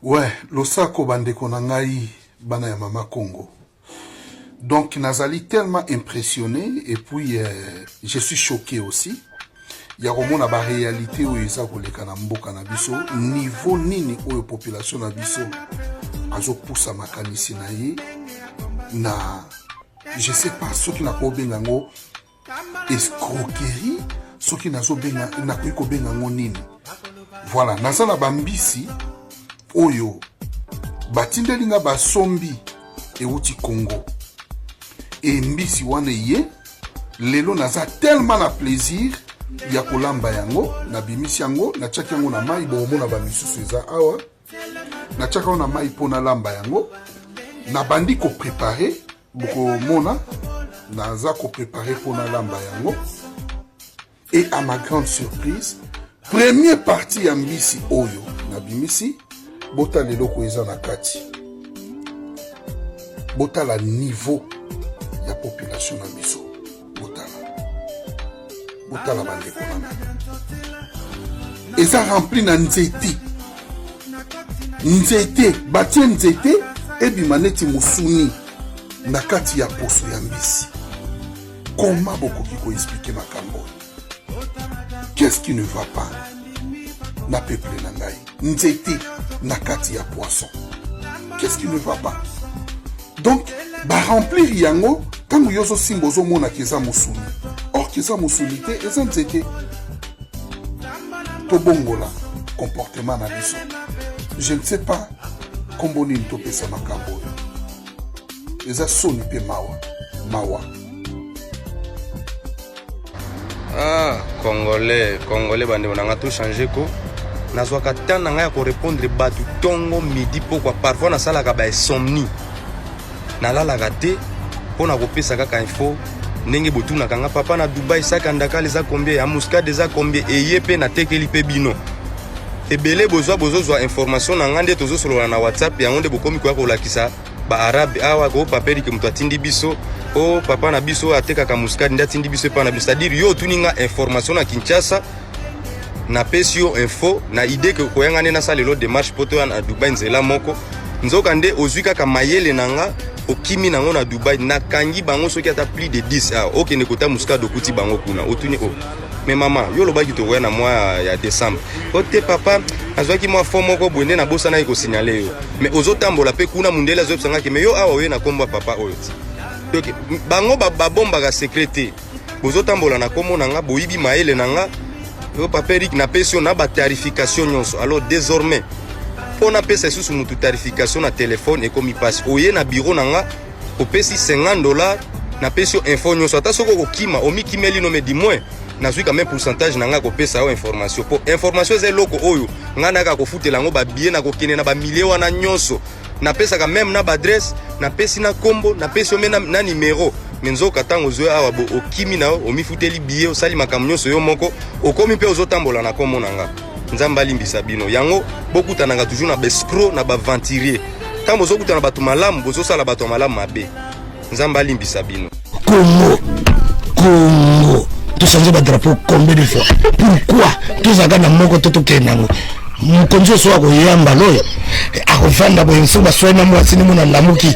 Ouais, losako bandeko na ngai bana ya mama Congo. Donc nazali tellement impressionné et puis je suis choqué aussi. Il y a vraiment la réalité où ils ont les kanamboka na biso niveau nini oyo population na biso azo poussa makanisi na ye na je sais pas ce qui n'a pas bengango escroquerie ce qui n'a zo benga na ko bengango nini. Voilà, nazana bambisi oyo batindelinga basombi euti Congo et mbisi wana ye lelo naza tellement na plaisir ya kolamba yango na bimisi yango na tchaki yango na mai bomona ba misusu eza awa na tchaka na mai pona lamba yango na bandi ko préparer boko mona naza ko préparer pona lamba yango et à ma grande surprise première partie ya mbisi oyo na bimisi bota leloko eza na kati bota la niveau ya population na biso botala bandeko nana eza rempli na nzete batie nzete ebima neti musuni na kati ya poso ya mbisi. Comment bokoki ko expliquer makambo? Qu'est-ce qui ne va pas na peuple na ngai? Nzete na kati ya poisson. Qu'est-ce qui ne va pas? Donc ba remplir yango tango yozo simbozo mona keza musuni. Or keza musuni te eza nzete. To bongola comportement na biso. Je ne sais pas kombo nini to pesa makambo. Eza soni pe mawa. Ah, Congolais bande on a tout changé ko. Nazwaka tana nga ko répondre batu tongo midi pourquoi parfois na sala ka ba insomnie. Na la raté pona ko pesa kaka info ndenge botuna kanga papa na Dubai sakandaka les a combien ya Muscat za combien eyepe na tekeli pe bino. Ebele bozwa information na ngande tozo solo na WhatsApp ya ngonde bokomi kwa ko lakisa ba arabe awa ko papeli ke mtu atindi biso o papa na biso ateka ka Muscat ndatindi biso pa na biso, c'est-à-dire yo tuninga information na Kinshasa na pesio info na idée que koyanga na sala lo démarche poto na Dubai nzela moko nzoka nde ozwika ka mayele nanga okimi nango na Dubai na kangi bango soki ata plus de 10 ah OK ne kota Muscat dokuti bango kuna otuni o mais maman yo lobaki to na mois ya décembre ote papa azwaki moi fo moko bwende na bosa na iko signaler yo mais ozotambola pe kuna mundela zo psanga ke mais yo awa we na komba papa oyo OK bango babomba ka secrétaire bozotambola na komo nanga boyibi maele nanga yo papa Eric na pesio na ba tarification nyonso. Alors désormais on a pesa sous mutu tarification na téléphone et comme il passe oye na bureau nanga o pesi $50 na pesio info nyonso ata soko ko kima o mikimeli no me di moins na zui quand même pourcentage nanga ko pesa o information po information ze loko oyo ngana ka ko futela ngo ba bien na ko kene na ba millions wana nyonso na pesa ka même na ba adresse na pesi na kombo na pesi o mena na numéro menzo katango zo awa bo okimi na o mifuteli billet o sali makambo nyonso yo moko okomi pe ozotambola na kombo nanga nzamba limbisa bino yango bokutananga toujours na bescro na ba venturier tambo zokutana batu malamu bozo sala batu malamu mabe nzamba limbisa bino Congo tout changer ba drapeau combien de fois pourquoi tous agana moko toto kenango mukonzo so ko yamba loyo akofanda bo mfuba swena mwasini muna lamuki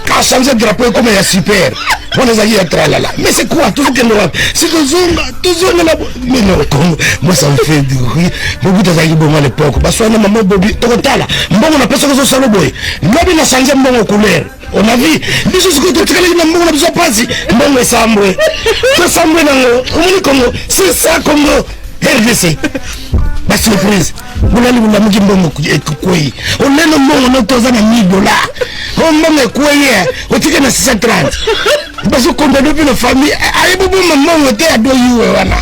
ka changer drapeau comme ya super on les a dit à tralala mais c'est quoi tout que nous c'est que zonga la mais non moi ça me fait du rire beaucoup de gens bon à l'époque parce que maman bobi tokotala mbongo na pesa ko solo boy lobi na changer mbongo couleur on a vu les choses que tu as na mbongo na biso pasi mbongo sambwe to sambwe na ngomoni Congo c'est ça Congo RDC ba surprise bulali bulamuki mbongo kwei oneno mbongo no toza na $1000 o mbongo kwei otike na 630 baso kombe depuis la famille aibu mbongo te ado yuwe wana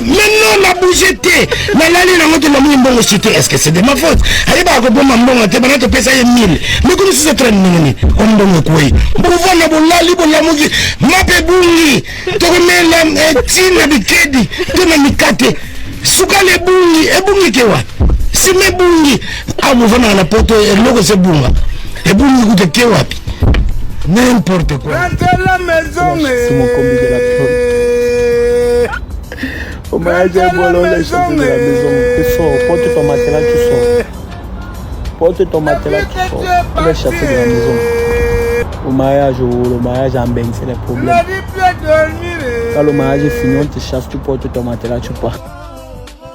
maintenant na bougete na lali na ngoto na mbongo chité est-ce que c'est de ma faute aiba ko bomba mbongo te bana to pesa ye 1000 mais ko 630 nini o mbongo kwei mbongo na bulali bulamuki mape bungi to komela tina bikedi to na mikate sukale bungi ebungi kewa sime bungi abu vana na poto eloko se bunga ebungi kute kewa n'importe quoi la maison c'est mon combi de la trône on m'a dit bon là les choses de la maison il faut porter ton matériel tu sors portes ton matelas, tu sors. On va chasser de la maison. Au mariage en bain, c'est le problème. Quand le mariage est fini, on te chasse, tu portes ton matelas, tu pars.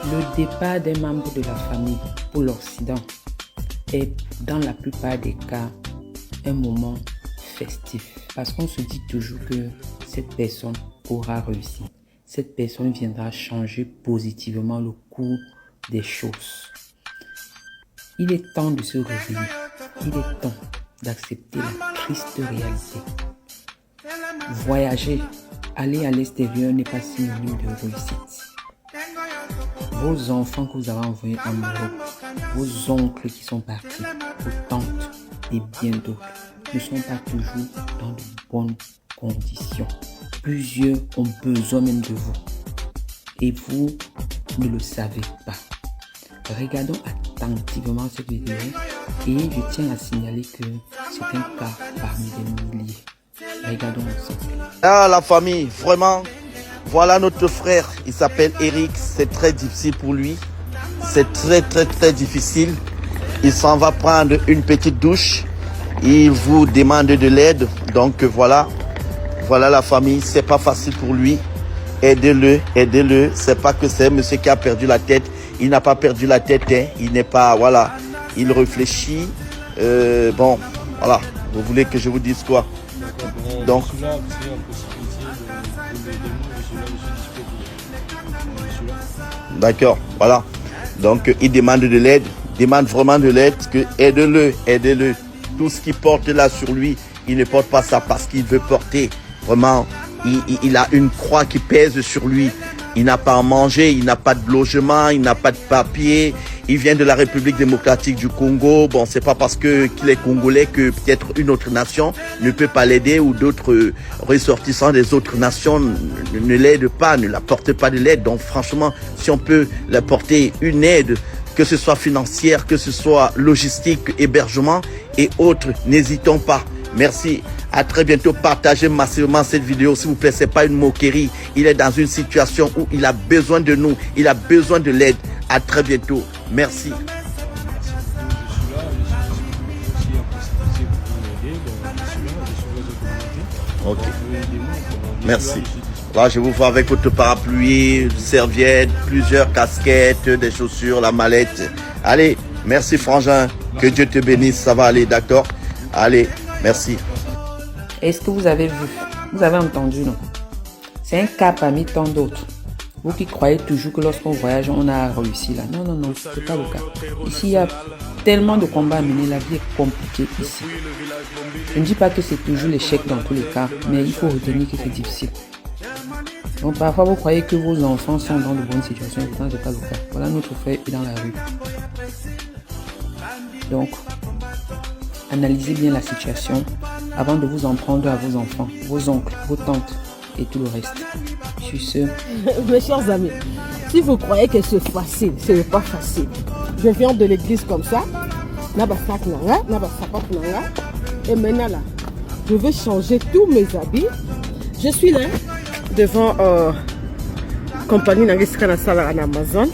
Le départ des membres de la famille pour l'Occident est dans la plupart des cas un moment festif. Parce qu'on se dit toujours que cette personne aura réussi. Cette personne viendra changer positivement le cours des choses. Il est temps de se réveiller. Il est temps d'accepter la triste réalité. Voyager, aller à l'extérieur n'est pas synonyme de réussite. Vos enfants que vous avez envoyés en Europe, vos oncles qui sont partis, vos tantes et bien d'autres ne sont pas toujours dans de bonnes conditions. Plusieurs ont besoin même de vous et vous ne le savez pas. Regardons attentivement cette vidéo et je tiens à signaler que c'est un cas parmi des milliers. Regardons ensemble. Ah la famille, vraiment, voilà notre frère, il s'appelle Eric, c'est très difficile pour lui, c'est très difficile. Il s'en va prendre une petite douche, il vous demande de l'aide, donc voilà la famille, c'est pas facile pour lui. Aidez-le, c'est pas que c'est monsieur qui a perdu la tête, il n'a pas perdu la tête, hein. Il n'est pas, voilà, il réfléchit, bon, voilà, vous voulez que je vous dise quoi? Donc, d'accord, voilà, donc il demande de l'aide, demande vraiment de l'aide, que aidez-le, tout ce qu'il porte là sur lui, il ne porte pas ça parce qu'il veut porter, vraiment, il a une croix qui pèse sur lui. Il n'a pas à manger, il n'a pas de logement, il n'a pas de papier. Il vient de la République démocratique du Congo. Bon, c'est pas parce qu'il est congolais que peut-être une autre nation ne peut pas l'aider ou d'autres ressortissants des autres nations ne l'aident pas, ne l'apportent pas de l'aide. Donc franchement, si on peut l'apporter une aide, que ce soit financière, que ce soit logistique, hébergement et autres, n'hésitons pas. Merci. À très bientôt. Partagez massivement cette vidéo. S'il vous plaît, c'est pas une moquerie. Il est dans une situation où il a besoin de nous. Il a besoin de l'aide. À très bientôt. Merci. Ok. Merci. Là, je vous vois avec votre parapluie, serviette, plusieurs casquettes, des chaussures, la mallette. Allez, merci Frangin. Que Dieu te bénisse. Ça va aller, d'accord? Allez, merci. Est-ce que vous avez vu? Vous avez entendu, non? C'est un cas parmi tant d'autres. Vous qui croyez toujours que lorsqu'on voyage, on a réussi là. Non, c'est pas le cas. Ici, il y a tellement de combats à mener. La vie est compliquée ici. Je ne dis pas que c'est toujours l'échec dans tous les cas, mais il faut retenir que c'est difficile. Donc parfois, vous croyez que vos enfants sont dans de bonnes situations, et pourtant, ce n'est pas le cas. Voilà, notre frère est dans la rue. Donc, analysez bien la situation avant de vous en prendre à vos enfants, vos oncles, vos tantes et tout le reste. Sur ce... Mes chers amis, si vous croyez que c'est facile, ce n'est pas facile. Je viens de l'église comme ça, et maintenant là, je veux changer tous mes habits. Je suis là devant compagnie Nangisika Sala en Amazon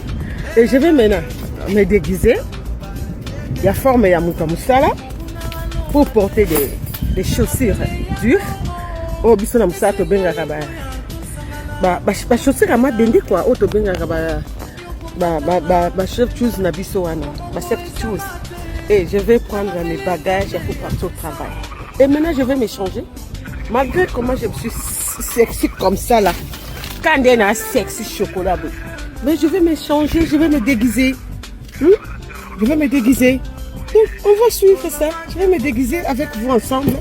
et je vais maintenant me déguiser. Il y a forme et il y a Moutamoussala pour porter des chaussures dures. Oh, bisous, na musato benga kaba. Ba chaussures à ma bendi quoi. Auto benga kaba. Ba chef choose na biso wana. Ba chef choose. Et je vais prendre mes bagages pour partir au travail. Et maintenant je vais me changer. Malgré comment je me suis sexy comme ça là. Quand il y a un sexy chocolat. Mais je vais me changer, je vais me déguiser. Je vais me déguiser. Donc, on va suivre ça. Je vais me déguiser avec vous ensemble.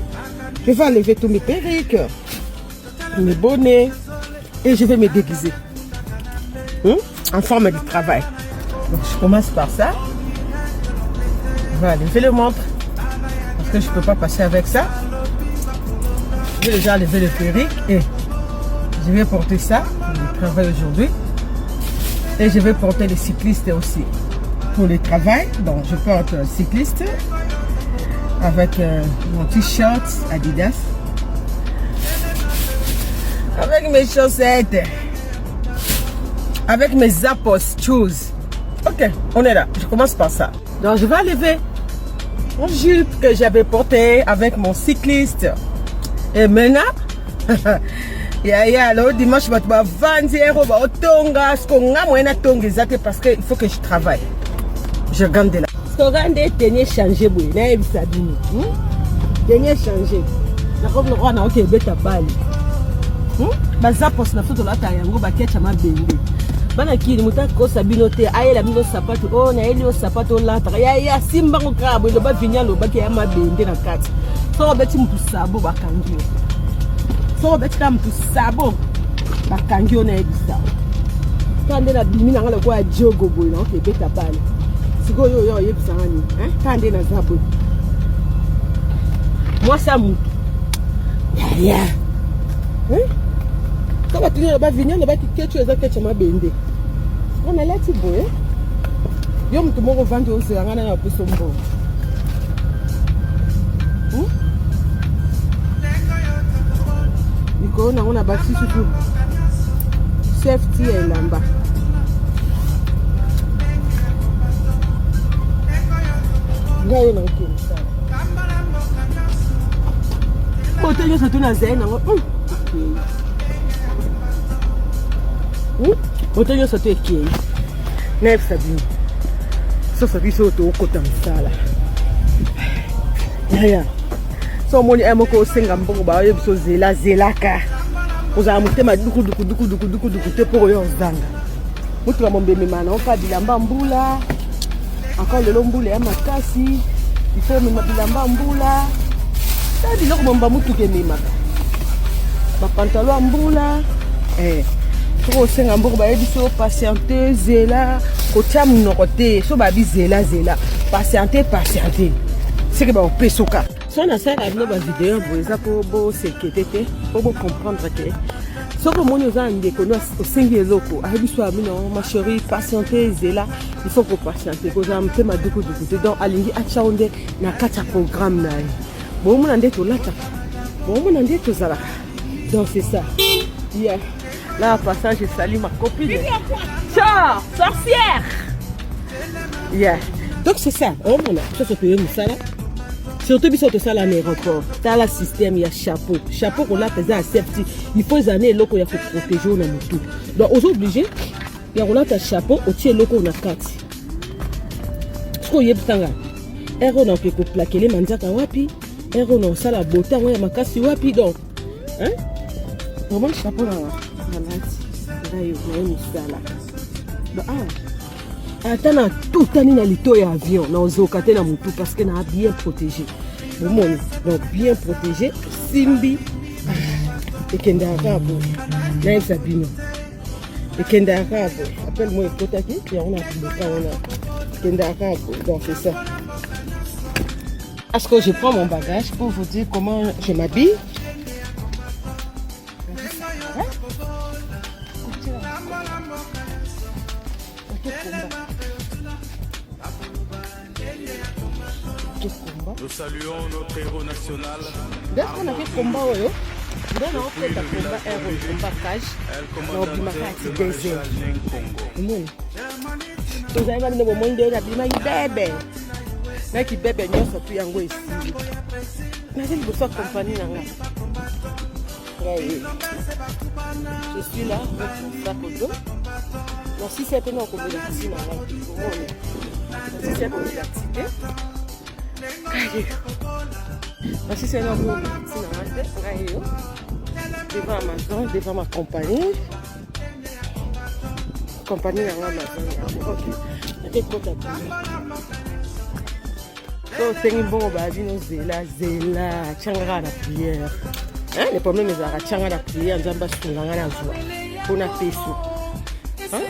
Je vais enlever tous mes perruques, mes bonnets et je vais me déguiser en forme de travail. Donc, je commence par ça. Je vais enlever le montre parce que je ne peux pas passer avec ça. Je vais déjà enlever le perruque et je vais porter ça pour le travail aujourd'hui. Et je vais porter les cyclistes aussi. Pour le travail, donc je porte un cycliste avec mon t-shirt Adidas, avec mes chaussettes, avec mes Zappos shoes. Ok, on est là. Je commence par ça. Donc je vais enlever jupe que j'avais portée avec mon cycliste. Et maintenant, alors dimanche, je vais vendre, tonga, parce qu'il faut que je travaille. Je gagne de la. Regarde, dernier changé, dernier changé. La robe le roi n'a aucun bête à balle. Baza poste na photo la tayango ba ketcha mabende. Bana kili mutako sabino te ayela mino sapato o na elio sapato la ya simba ngo krabo lo ba vinya lo ba ke ya mabende na kati. So beti mtu sabo bakangio. So beti ka mtu sabo bakangio na ebisa. Kande na bimi na ngalo kwa jogo boy na okay beta bale. Sigo yo yebisa ngani kande na zabo. Moi ça mtu. Ya. Quand tu vas venir, tu vas te faire quelque chose à bende. On a là tu bois. Yo mtu mo vendre au seranga na pe sombo. Niko na ona basi suku. Safety et lamba. Ngayo na ukimsa. Kote yo sa tuna zena. Autant yo sote qui neuf sabi so sabi so to kota msala ya so moni amoko senga mbongo ba yo so zelaka oza mutema duku te pour yo zanga mutu la mombe memana on fa bilamba mbula encore le lombule ya makasi il faut me bilamba mbula ça dit loko momba mutu ke memaka ba pantalon mbula pour senga mboko ba yebiso patienter zela ko tiam nokote so ba bi zela patienter c'est que ba pesoka so na ça la ba vidéo boza pour bo sekete pour bo comprendre que so ko moni oza ndeko no osengi eloko a yebiso amino ma chérie patienter zela il faut ko patienter ko za mtema duku donc alingi achaonde na kata programme na bo mona ndeto lata bo mona ndeto zala donc c'est ça yeah. Là, en passant, je salue ma copine. Ciao, sorcière! Yeah. Donc, c'est ça. Oh, mon ça, c'est payé, ça là. Surtout, si on à l'aéroport. Dans le système, il y a chapeau. Chapeau, on l'a pesé à safety. Il faut des années, il faut protéger, on a tout. Donc, on est obligé. Il y a un chapeau, on tient l'eau, on a 4. Ce qu'on y a, c'est on a fait plaquer les mandias à wapi. On a ça la beauté, on a ma casse wapi. Donc, hein? Comment le chapeau là? Attends, tout le temps, il y a un avion, parce que a bien protégé. Donc, bien protégé, Simbi et Kendarabo. Naïf Sabino. Et Kendarabo. Appelle-moi Kotaki, et on a Kendarabo. Donc, c'est ça. Est-ce que je prends mon bagage pour vous dire comment je m'habille? Nous saluons notre héros national. Dès qu'on a fait combat, on a fait combat héros, combat cage. On a fait désert. Nous avons fait moment de la bébé. Là qui bébé nous sorti yango ici. Mais il faut soit compagnie nanga. Je suis là avec mon sac au dos. Non, si c'est non comme la piscine si c'est pour l'activité. Si c'est non pour la piscine devant Amazon, devant ma compagnie. Compagnie Amazon. Ok. Quel côté donc c'est un bon badi no zela changara la prière. Hein, les problèmes c'est la changara la prière nzamba sunganga na zwa. Pour na peso. Hein?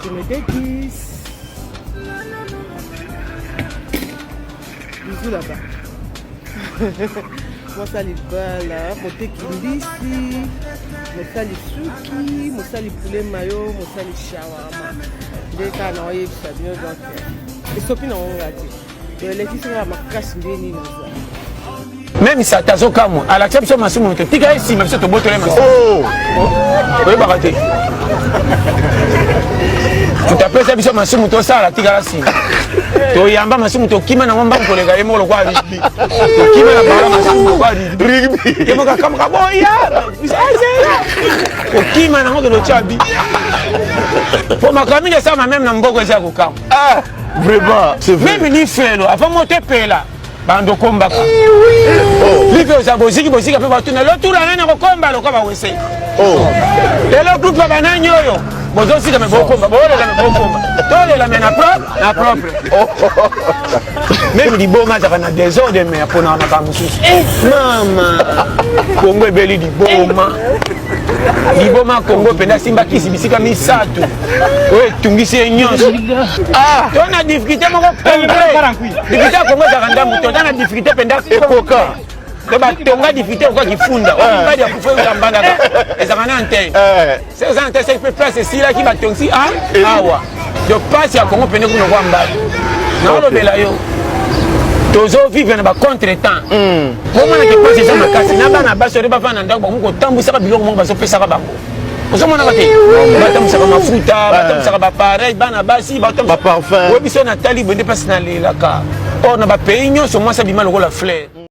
Je me déguise. Bisous là-bas. Moi ça les bala, côté kimbisi, moi ça les suki, moi ça les poulet mayo, moi ça les shawarma. Dès qu'on a eu ça bien donc. Et sopi na on va dire. elekisaka makasi ndeni naza même si atazo kamwa alakisa biso masumu moto tika esima biso tobotole masumu oyebaka te tutapesa biso masumu tosala tikala nsima toyamba masumu tokima nango mbangu koleka ye moko lokwa ribi tokima na bala masumu lokwa ribi ye moka kamaka boya tokima nango tolotya bi po makamini esama meme na mboko eza kokama Vraiment, c'est vrai. même ni felo avant moto epela bando kombaka lipe oza boziki mpe batuna lotula nani kokomba loka bawese lelo groupe banani oyo bozosika me bokomba bolela me bokomba tolela me na propre même liboma azaka na désordre me apona makambo mosusu mama kongo ebeli liboma kongo mpenza simbakisi bisika misato oyo etungisi ye nyonso to na difficulté moko difficulté ya kongo ezaka ndambu to ta na difficulté mpenza ekoka to batonga difficulté okoka kifunda obadi akufa oyambandaka ezaka na antene se eza na antene se mpe place esilaki batongisi awa de pasi ya kongo pene kuna kwa mbali naolobela yo tozovivre na bacontretemps omonaki pasi eza makasi na bana basi ode bafana na ndako bango kotambwisaka biloko moko bazopesaka bango ozomonaka te batambwisaka mafuta batambwisaka bapareil bana basi oyebiso natali bonde mpasi nalelaka or na bapays nyonso mwasi abima lokola fleur